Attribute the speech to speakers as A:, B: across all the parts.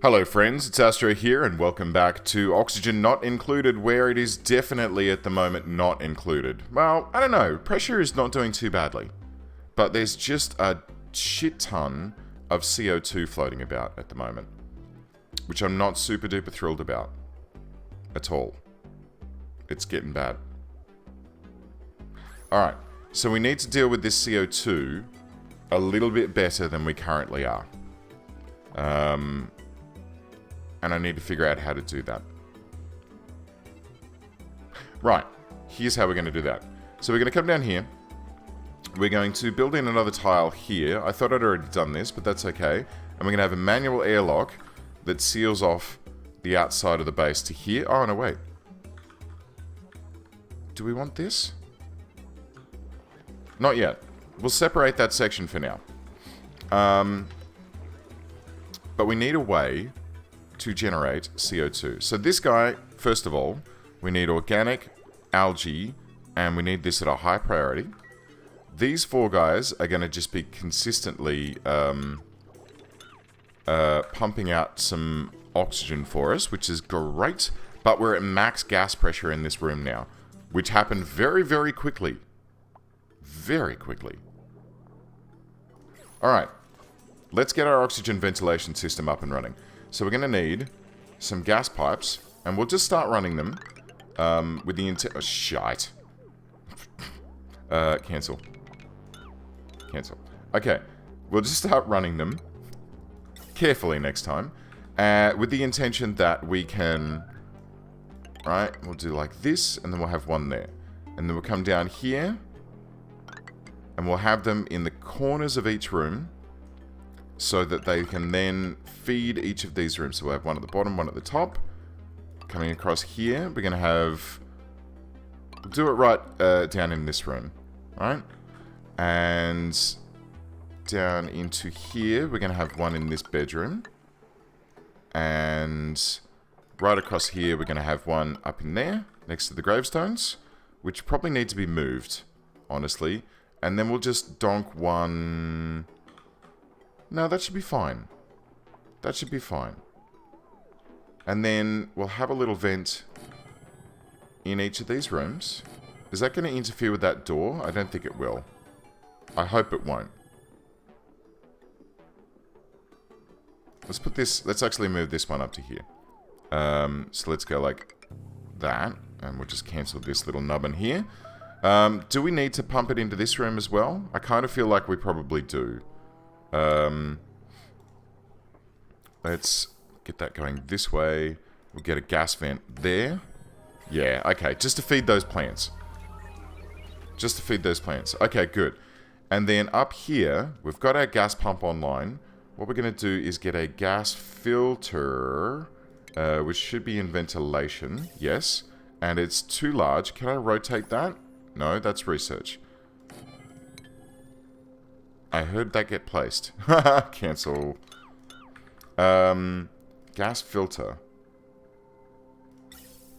A: Hello friends, it's Astro here and welcome back to Oxygen Not Included, where it is definitely at the moment not included. Well, I don't know, pressure is not doing too badly, but there's just a shit ton of CO2 floating about at the moment, which I'm not super duper thrilled about at all. It's getting bad. Alright, so we need to deal with this CO2 a little bit better than we currently are. And I need to figure out how to do that. Right, here's how we're going to do that. So we're going to come down here. We're going to build in another tile here. I thought I'd already done this, but that's okay. And we're going to have a manual airlock that seals off the outside of the base to here. Oh, no, wait. Do we want this? Not yet. We'll separate that section for now. But we need a way to generate CO2. So this guy, first of all, we need organic, algae, and we need this at a high priority. These four guys are going to just be consistently pumping out some oxygen for us, which is great, but we're at max gas pressure in this room now, which happened very, very quickly. Very quickly. Alright, let's get our oxygen ventilation system up and running. So we're going to need some gas pipes, and we'll just start running them with the intent... Oh, shite. Cancel. Cancel. Okay, we'll just start running them carefully next time, with the intention that we can... Right, we'll do like this, and then we'll have one there. And then we'll come down here, and we'll have them in the corners of each room, so that they can then feed each of these rooms. So we'll have one at the bottom, one at the top. Coming across here, we're going to have... We'll do it right down in this room. Right? And down into here, we're going to have one in this bedroom. And right across here, we're going to have one up in there, next to the gravestones, which probably need to be moved, honestly. And then we'll just donk one... No, that should be fine. That should be fine. And then we'll have a little vent in each of these rooms. Is that going to interfere with that door? I don't think it will. I hope it won't. Let's put this... Let's actually move this one up to here. So let's go like that. And we'll just cancel this little nubbin here. Do we need to pump it into this room as well? I kind of feel like we probably do. Let's get that going this way. We'll get a gas vent there. Yeah, okay. Just to feed those plants. Just to feed those plants. Okay, good. And then up here, we've got our gas pump online. What we're going to do is get a gas filter, which should be in ventilation. Yes. And it's too large. Can I rotate that? No, that's research. I heard that get placed. Cancel. Gas filter.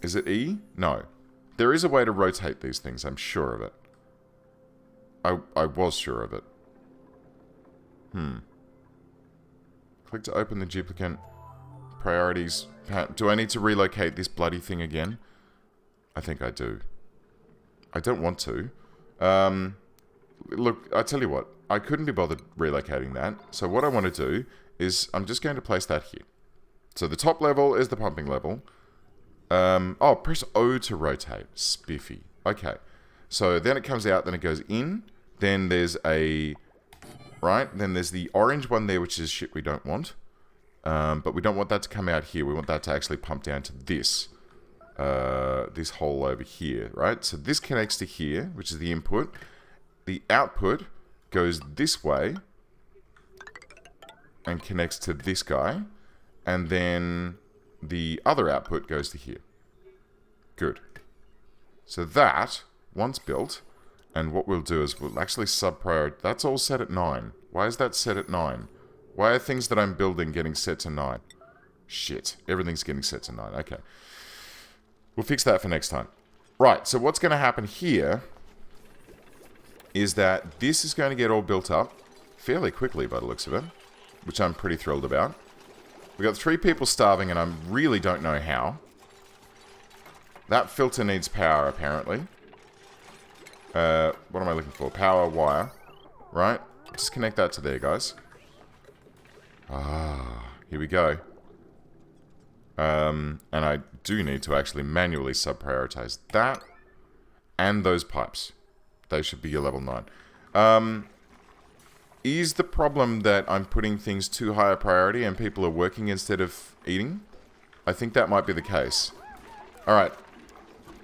A: Is it E? No. There is a way to rotate these things, I'm sure of it. I was sure of it. Click to open the duplicate. Priorities. Do I need to relocate this bloody thing again? I think I do. I don't want to. Look, I tell you what. I couldn't be bothered relocating that. So what I want to do is I'm just going to place that here. So the top level is the pumping level. Oh, press O to rotate. Spiffy. Okay. So then it comes out, then it goes in. Then there's a... Right? Then there's the orange one there, which is shit we don't want. But we don't want that to come out here. We want that to actually pump down to this. This hole over here, right? So this connects to here, which is the input. The output goes this way and connects to this guy, and then the other output goes to here. Good. So that, once built, and what we'll do is we'll actually sub-prioritize. That's all set at 9. Why is that set at 9? Why are things that I'm building getting set to 9? Shit. Everything's getting set to 9. Okay. We'll fix that for next time. Right, so what's going to happen here is that this is going to get all built up fairly quickly by the looks of it, which I'm pretty thrilled about. We got 3 people starving, and I really don't know how. That filter needs power, apparently. What am I looking for? Power wire. Right? Just connect that to there, guys. Ah, here we go. And I do need to actually manually sub-prioritize that and those pipes. They should be your level 9. Is the problem that I'm putting things too high a priority and people are working instead of eating? I think that might be the case. Alright.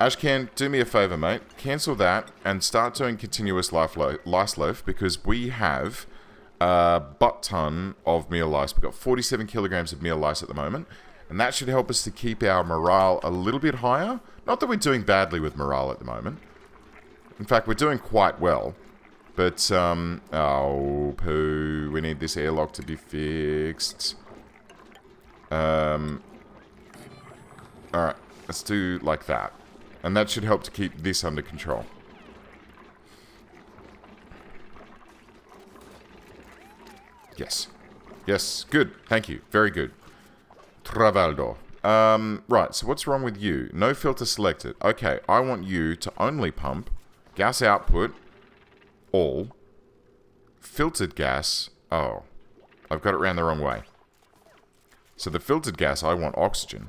A: Ashcan, do me a favor, mate. Cancel that and start doing continuous lice loaf because we have a butt-ton of meal lice. We've got 47 kilograms of meal lice at the moment. And that should help us to keep our morale a little bit higher. Not that we're doing badly with morale at the moment. In fact, we're doing quite well. But, oh, poo. We need this airlock to be fixed. Alright, let's do like that. And that should help to keep this under control. Yes. Yes, good. Thank you. Very good. Travaldo. Right, so what's wrong with you? No filter selected. Okay, I want you to only pump gas output, all, filtered gas. Oh, I've got it round the wrong way. So the filtered gas, I want oxygen,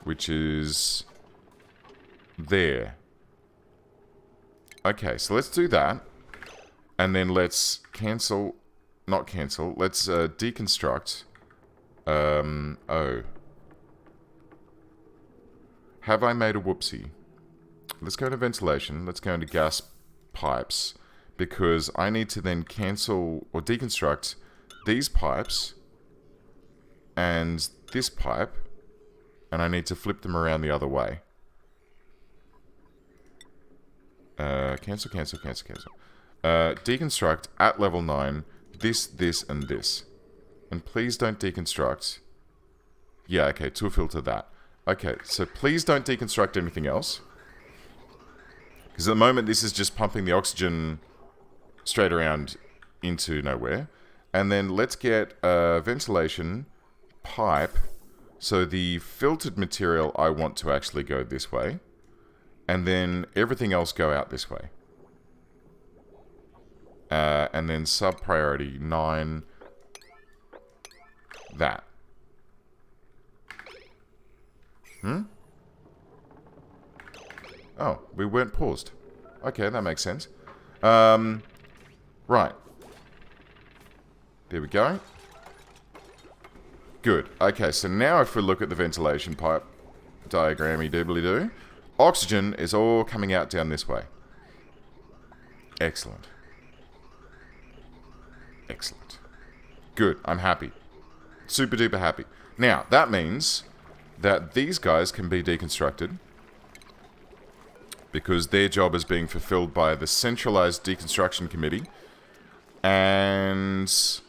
A: which is there. Okay, so let's do that. And then let's cancel, not cancel, let's deconstruct. Oh. Have I made a whoopsie? Let's go to ventilation. Let's go into gas pipes. Because I need to then cancel or deconstruct these pipes and this pipe. And I need to flip them around the other way. Cancel, cancel, cancel, cancel. Deconstruct at level 9 this, and this. And please don't deconstruct. Yeah, okay, to filter that. Okay, so please don't deconstruct anything else. Because at the moment, this is just pumping the oxygen straight around into nowhere. And then let's get a ventilation pipe. So the filtered material, I want to actually go this way. And then everything else go out this way. And then sub-priority 9... that. Oh, we weren't paused. Okay, that makes sense. Right. There we go. Good. Okay, so now if we look at the ventilation pipe diagrammy doobly-doo, oxygen is all coming out down this way. Excellent. Excellent. Good, I'm happy. Super duper happy. Now, that means that these guys can be deconstructed because their job is being fulfilled by the centralized deconstruction committee. And is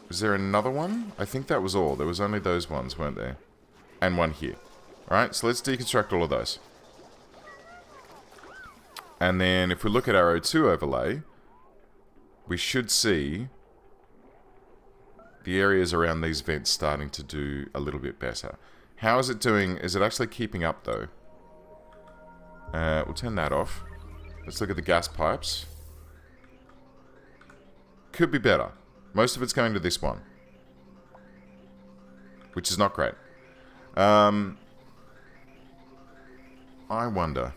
A: there another one? I think that was all. There was only those ones, weren't there? And one here. Alright, so let's deconstruct all of those. And then if we look at our O2 overlay, we should see the areas around these vents starting to do a little bit better. How is it doing? Is it actually keeping up, though? We'll turn that off. Let's look at the gas pipes. Could be better. Most of it's going to this one. Which is not great. I wonder.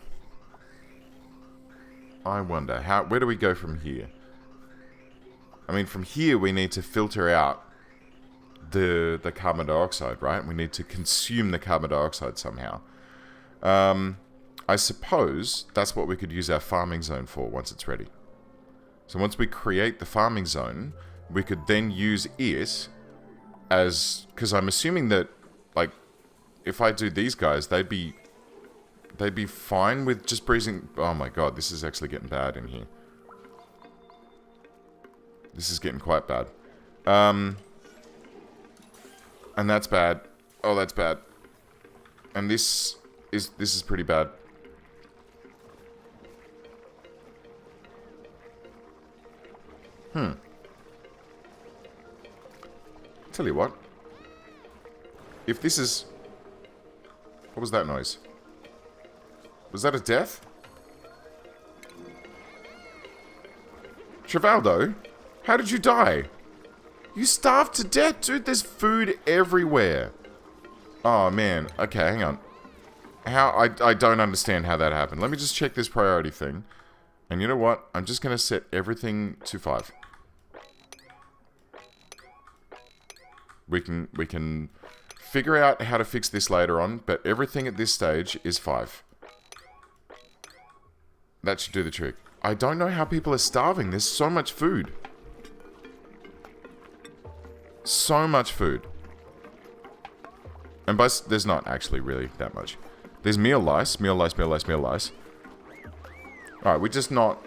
A: Where do we go from here? I mean, from here we need to filter out the carbon dioxide, right? We need to consume the carbon dioxide somehow. I suppose that's what we could use our farming zone for once it's ready. So once we create the farming zone, we could then use it as... Because I'm assuming that, like, if I do these guys, they'd be fine with just breezing... Oh my god, this is actually getting bad in here. This is getting quite bad. And that's bad. Oh, that's bad. And this is pretty bad. Tell you what. if this is... What was that noise? Was that a death? Trivaldo, how did you die? You starved to death, dude. There's food everywhere. Oh, man. Okay, hang on. I don't understand how that happened. Let me just check this priority thing. And you know what? I'm just going to set everything to 5. We can figure out how to fix this later on, but everything at this stage is 5. That should do the trick. I don't know how people are starving. There's so much food. So much food. And there's not actually really that much. There's meal lice. Meal lice, meal lice, meal lice. Alright, we're just not...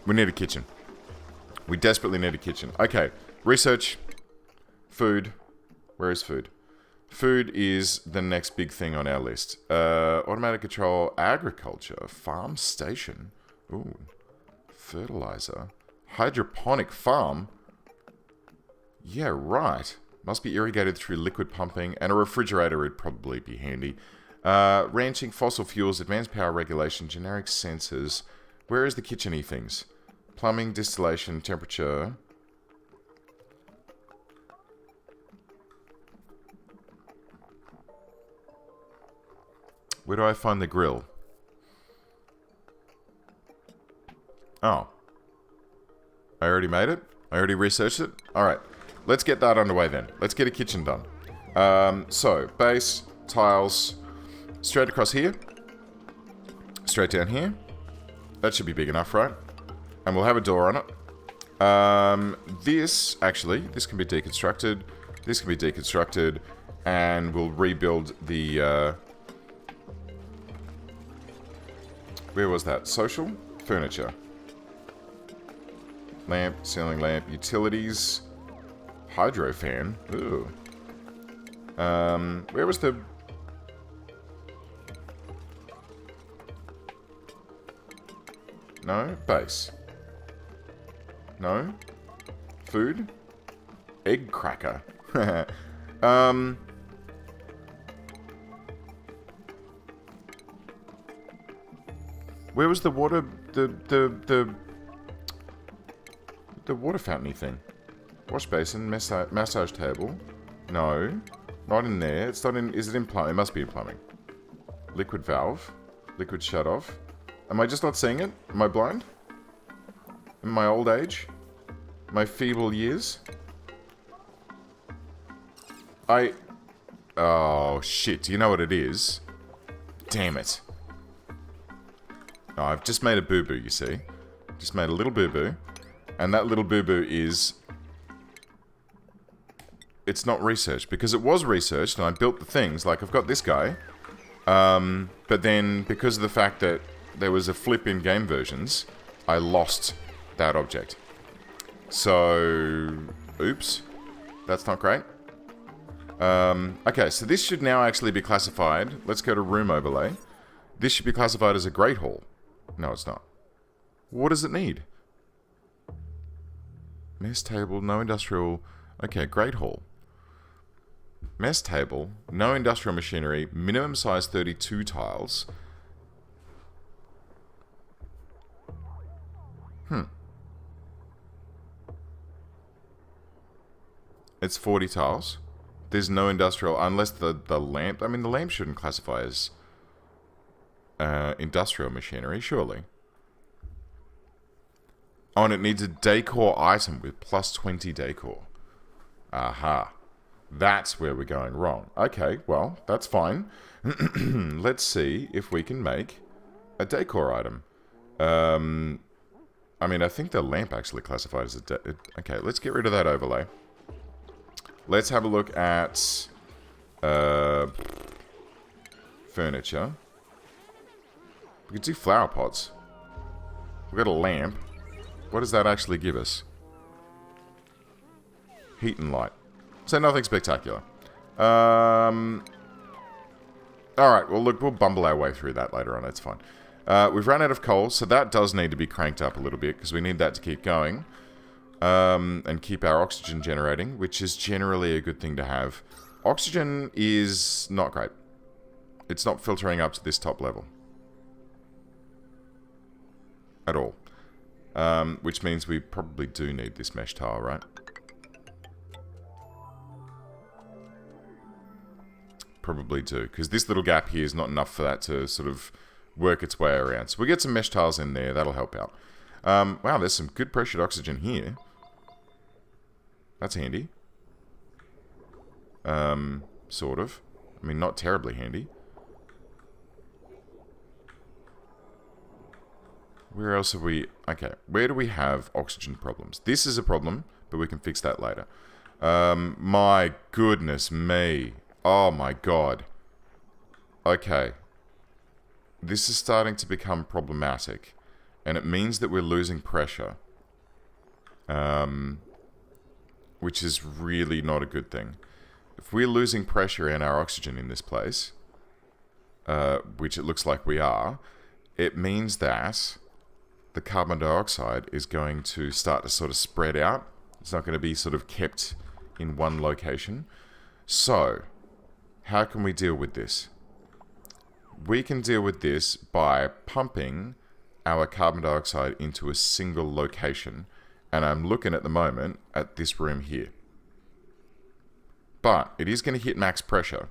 A: We need a kitchen. We desperately need a kitchen. Okay, research. Food. Where is food? Food is the next big thing on our list. Automatic control, agriculture, farm station. Ooh. Fertilizer. Hydroponic farm. Yeah, right. Must be irrigated through liquid pumping, and a refrigerator would probably be handy. Ranching, fossil fuels, advanced power regulation, generic sensors. Where is the kitchen-y things? Plumbing, distillation, temperature. Where do I find the grill? Oh. I already made it? I already researched it? Alright. Let's get that underway then. Let's get a kitchen done. So, base, tiles, straight across here. Straight down here. That should be big enough, right? And we'll have a door on it. This can be deconstructed. This can be deconstructed. And we'll rebuild the... where was that? Social? Furniture. Lamp, ceiling lamp, utilities, hydro fan. Ooh. Where was the... No? Base. No? Food? Egg cracker. Where was the water... The water fountain-y thing? Wash basin, massage table. No. Not in there. It's not in... Is it in plumbing? It must be in plumbing. Liquid valve. Liquid shut-off. Am I just not seeing it? Am I blind? In my old age? My feeble years? Oh, shit. Do you know what it is? Damn it. Oh, I've just made a boo-boo, you see. Just made a little boo-boo. And that little boo-boo is... It's not researched. Because it was researched, and I built the things. Like, I've got this guy. But then, because of the fact that there was a flip in game versions, I lost that object. So... Oops. That's not great. Okay, so this should now actually be classified. Let's go to room overlay. This should be classified as a great hall. No, it's not. What does it need? Mess table, no industrial... Okay, great hall. Mess table, no industrial machinery, minimum size 32 tiles. It's 40 tiles. There's no industrial, unless the lamp... I mean, the lamp shouldn't classify as industrial machinery, surely. Oh, and it needs a decor item with plus 20 decor. Aha. That's where we're going wrong. Okay, well, that's fine. Let's see if we can make a decor item. I mean, I think the lamp actually classified as a... Okay, let's get rid of that overlay. Let's have a look at... furniture. We could do flower pots. We've got a lamp. What does that actually give us? Heat and light. So nothing spectacular. Alright, well look, we'll bumble our way through that later on, it's fine. We've run out of coal, so that does need to be cranked up a little bit, because we need that to keep going. and keep our oxygen generating, which is generally a good thing to have. Oxygen is not great. It's not filtering up to this top level. At all. Which means we probably do need this mesh tile, right? Probably do, because this little gap here is not enough for that to sort of work its way around. So we get some mesh tiles in there, that'll help out. Wow, there's some good pressured oxygen here. That's handy. Sort of. I mean, not terribly handy. Where else have we... Okay, where do we have oxygen problems? This is a problem, but we can fix that later. My goodness me. Oh my god. Okay. This is starting to become problematic. And it means that we're losing pressure. Which is really not a good thing. If we're losing pressure in our oxygen in this place, which it looks like we are, it means that the carbon dioxide is going to start to sort of spread out. It's not going to be sort of kept in one location. So, how can we deal with this? We can deal with this by pumping our carbon dioxide into a single location. And I'm looking at the moment at this room here. But it is going to hit max pressure.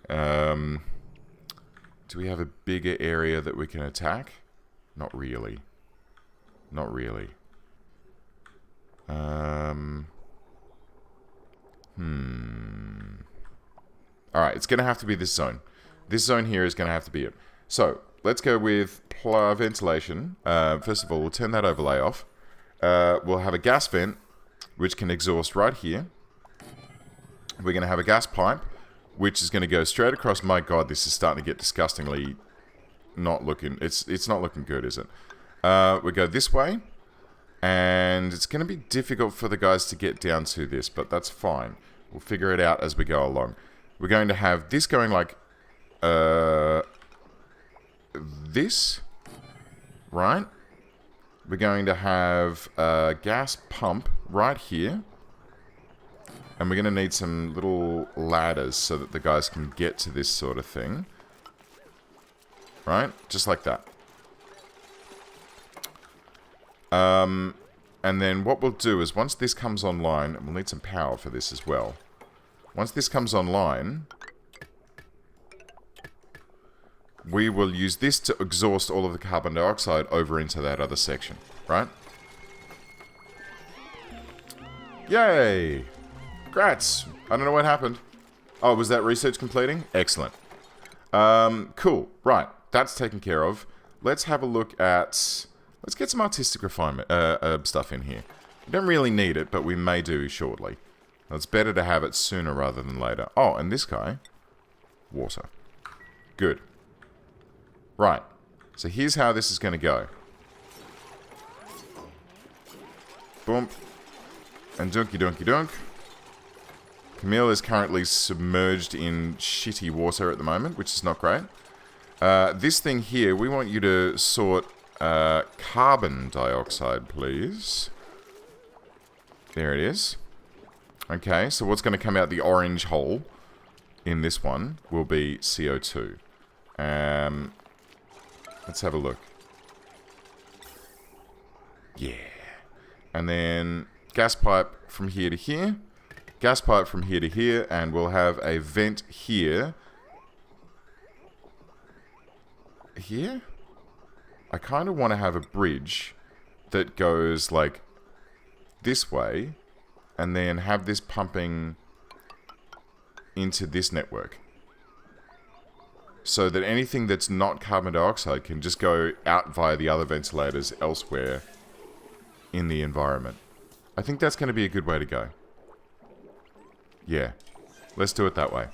A: Do we have a bigger area that we can attack? Not really. Not really. Alright, it's going to have to be this zone. This zone here is going to have to be it. So, let's go with ventilation. First of all, we'll turn that overlay off. We'll have a gas vent, which can exhaust right here. We're going to have a gas pipe, which is going to go straight across. My god, this is starting to get disgustingly not looking... It's not looking good, is it? We go this way, and it's going to be difficult for the guys to get down to this, but that's fine. We'll figure it out as we go along. We're going to have this going like... this, right? We're going to have a gas pump right here. And we're going to need some little ladders so that the guys can get to this sort of thing. Right? Just like that. And then what we'll do is once this comes online, and we'll need some power for this as well. Once this comes online, we will use this to exhaust all of the carbon dioxide over into that other section. Right? Yay! Grats! I don't know what happened. Oh, was that research completing? Excellent. Cool. Right. That's taken care of. Let's have a look at... Let's get some artistic refinement stuff in here. We don't really need it, but we may do shortly. It's better to have it sooner rather than later. Oh, and this guy. Water. Good. Right. So here's how this is going to go. Boom. And dunky dunky dunk. Camille is currently submerged in shitty water at the moment, which is not great. This thing here, we want you to sort carbon dioxide, please. There it is. Okay, so what's going to come out the orange hole in this one will be CO2. Let's have a look. Yeah. And then gas pipe from here to here. Gas pipe from here to here, and we'll have a vent here. Here? I kind of want to have a bridge that goes, like, this way, and then have this pumping into this network. So that anything that's not carbon dioxide can just go out via the other ventilators elsewhere in the environment. I think that's going to be a good way to go. Yeah, let's do it that way.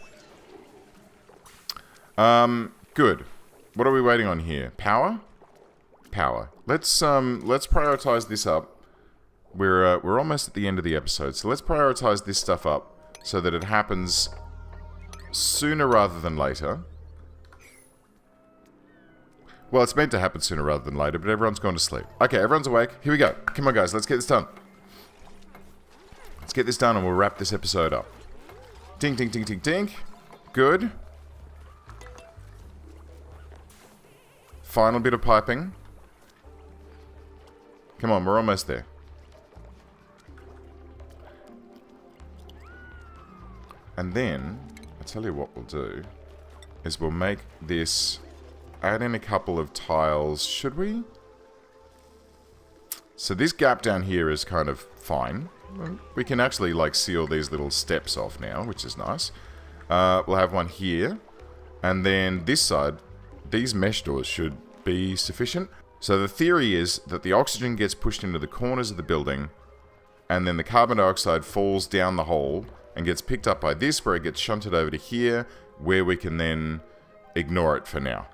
A: Good. What are we waiting on here? Power? Power. Let's prioritize this up. We're almost at the end of the episode, so let's prioritize this stuff up so that it happens sooner rather than later. Well, it's meant to happen sooner rather than later, but everyone's gone to sleep. Okay, everyone's awake. Here we go. Come on, guys, let's get this done. Let's get this done and we'll wrap this episode up. Ding, ding, ding, ding, ding. Good. Final bit of piping. Come on, we're almost there. And then, I'll tell you what we'll do, is we'll make this, add in a couple of tiles, should we? So this gap down here is kind of fine. We can actually like seal these little steps off now, which is nice. We'll have one here. And then this side, these mesh doors should be sufficient. So the theory is that the oxygen gets pushed into the corners of the building, and then the carbon dioxide falls down the hole and gets picked up by this, where it gets shunted over to here, where we can then ignore it for now.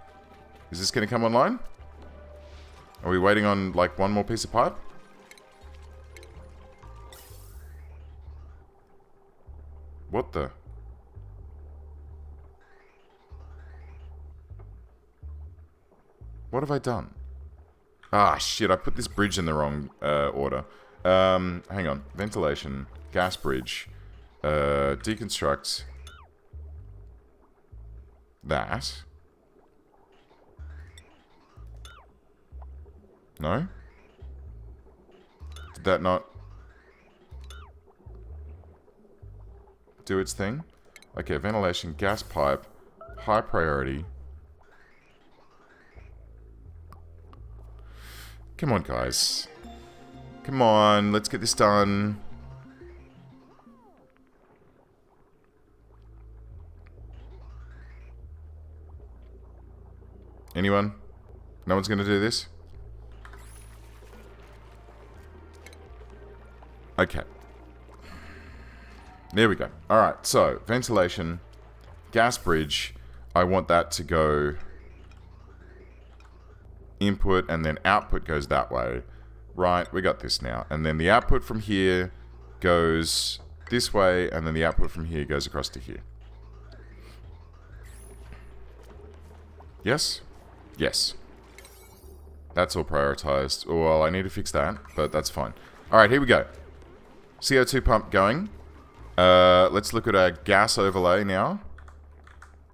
A: Is this going to come online? Are we waiting on, like, one more piece of pipe? What the? What have I done? Ah, shit, I put this bridge in the wrong order. Hang on. Ventilation. Gas bridge. Deconstruct that. No? Did that not do its thing? Okay, ventilation, gas pipe, high priority. Come on, guys. Come on, let's get this done. Anyone? No one's gonna do this? Okay. There we go. Alright, so, ventilation, gas bridge. I want that to go input, and then output goes that way. Right, we got this now. And then the output from here goes this way, and then the output from here goes across to here. Yes? Yes. That's all prioritized. Well, I need to fix that, but that's fine. Alright, here we go. CO2 pump going. Let's look at our gas overlay now.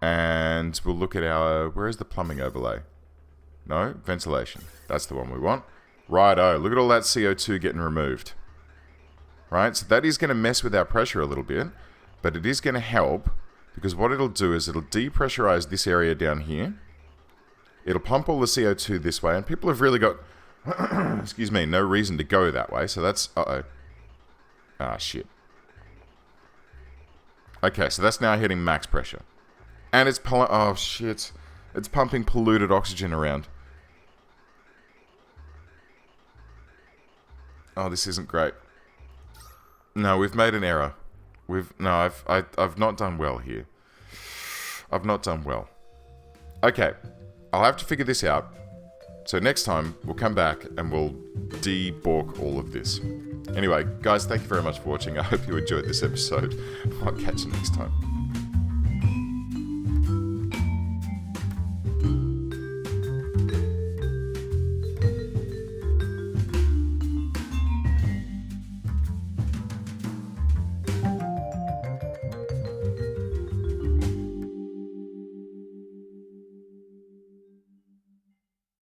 A: And we'll look at our... Where is the plumbing overlay? No? Ventilation. That's the one we want. Righto. Look at all that CO2 getting removed. Right? So that is going to mess with our pressure a little bit. But it is going to help. Because what it'll do is it'll depressurize this area down here. It'll pump all the CO2 this way. And people have really got... excuse me. No reason to go that way. So that's... Uh-oh. Ah, shit. Okay, so that's now hitting max pressure. And it's... Oh, shit. It's pumping polluted oxygen around. Oh, this isn't great. No, we've made an error. I've not done well here. I've not done well. Okay. I'll have to figure this out. So next time, we'll come back and we'll debork all of this. Anyway, guys, thank you very much for watching. I hope you enjoyed this episode. I'll catch you next time.